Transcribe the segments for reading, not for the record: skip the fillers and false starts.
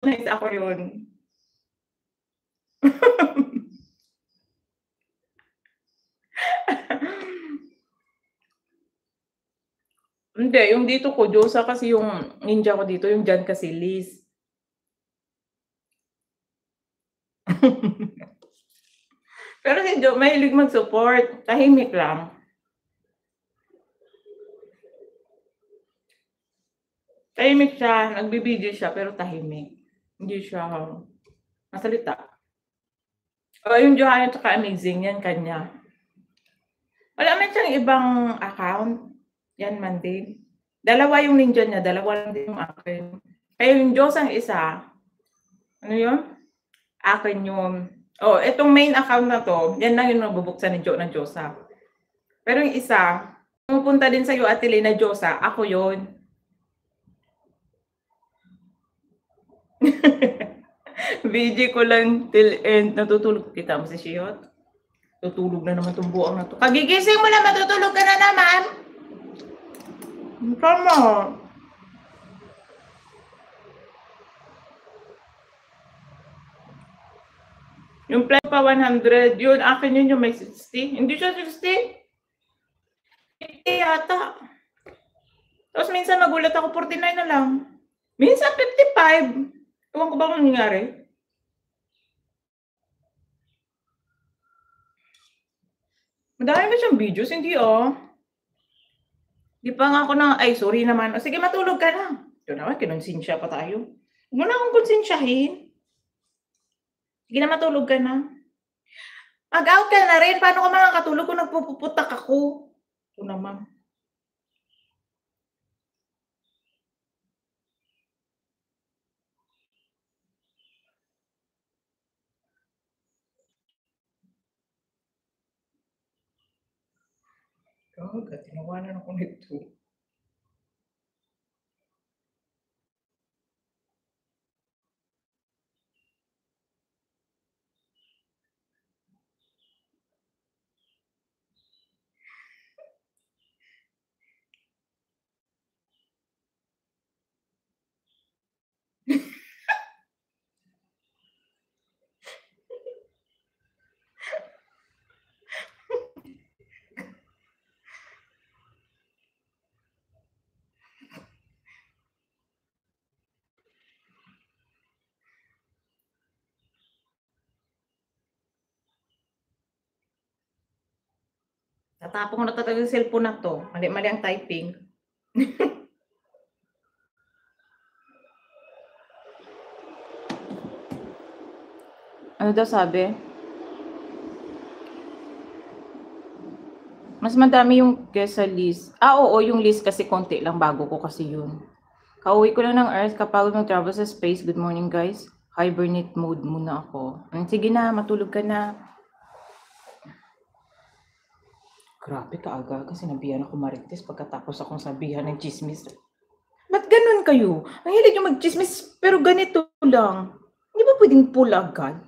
Nice, ako yun. Hindi, yung dito ko Diyosa kasi yung ninja ko dito, yung Jan Kasilis. Pero si Jo mahilig mag-support, tahimik lang. Tahimik siya, nagbi-video siya pero tahimik. Hindi siya masalita. Oo, yung Johanna tsaka Amazing, yan kanya. Wala man siyang ibang account, yan man din. Dalawa yung ninja niya, dalawa lang din yung akin. Kaya yung Diyos ang isa, ano yun? Akin yun. Oh, itong main account na 'to, yan lang yung nabubuksan ni Jo ng Diyosa. Pero yung isa, pumupunta din sa'yo Ate Lay na Diyosa, ako yun. VG ko lang till end, natutulog. Kita mo si Shiyot? Tutulog na naman 'tong buang na 'to. Kagigising mo na, matutulog ka na naman. Tama. Yung plan pa 100, yun akin yun yung may 60. Hindi siya 60. 50 yata. Tapos minsan magulat ako, 49 na lang. Minsan 55. Ewan ko ba kung nangyari. Madami ba siyang videos? Hindi Di pa nga ako ay sorry naman. O sige, matulog ka na. Ito naman, kinonsensya pa tayo. Huwag mo na akong konsensyahin. Sige na, matulog ka na. Mag-out ka na rin. Paano ka makakatulog kung nagpupuputak ako? Ito naman. Gaga, tinawanan ako nito. Natapon ko na talaga yung cellphone na to. Mali-mali ang typing. Ano daw sabi? Mas madami yung guest sa list. Oo, yung list kasi konti lang, bago ko kasi yun. Kauwi ko lang ng Earth, kapagod mag-travel sa space. Good morning, guys. Hibernate mode muna ako. Sige na, matulog ka na. Grabe ka aga, sinabihan ako Marites pagkatapos akong sabihan ng chismis. Ba't ganun kayo? Ang hilig yung mag-chismis, pero ganito lang. Hindi ba pwedeng pull agad?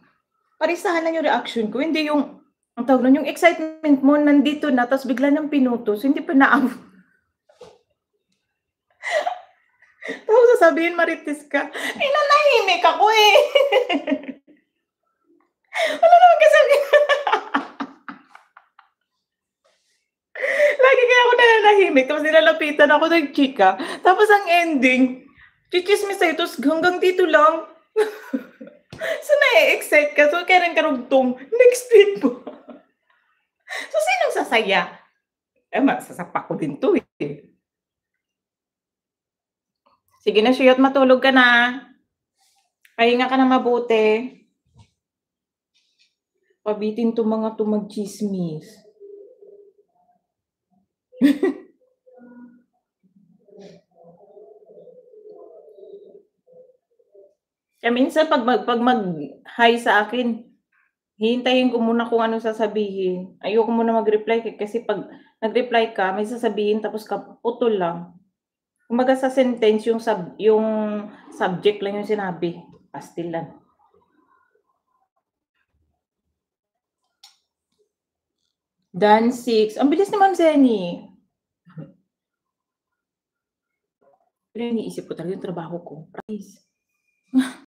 Parisahan lang yung reaction ko, hindi yung, ang tawag nun, yung excitement mo nandito na, tapos bigla nang pinutos, hindi pa naabot. Tapos sasabihin Marites ka, nanahimik ako eh. Wala naman kasabihin. Lagi kaya ako nananahimik, tapos nilalapitan ako ng chika. Tapos ang ending, chichismis sa'yo, tapos hanggang dito lang. So, na-excite ka. So, kaya rin karugtong, next week po. So, sinong sasaya? Masasapak ko din to eh. Sige na, Shiyot, matulog ka na. Pahinga ka na mabuti. Pabitin to mga to mag-chismis. Kaya minsan pag mag-hi sa akin, hihintayin ko muna kung ano sasabihin. Ayoko muna mag-reply kasi pag nag-reply ka, may sasabihin tapos putol lang. Kumbaga sa sentence yung subject lang yung sinabi, pastilan. Dan 6. Ang bilis ni Ma'am Zenny. Pero iniisip ko talaga yung trabaho ko. Price.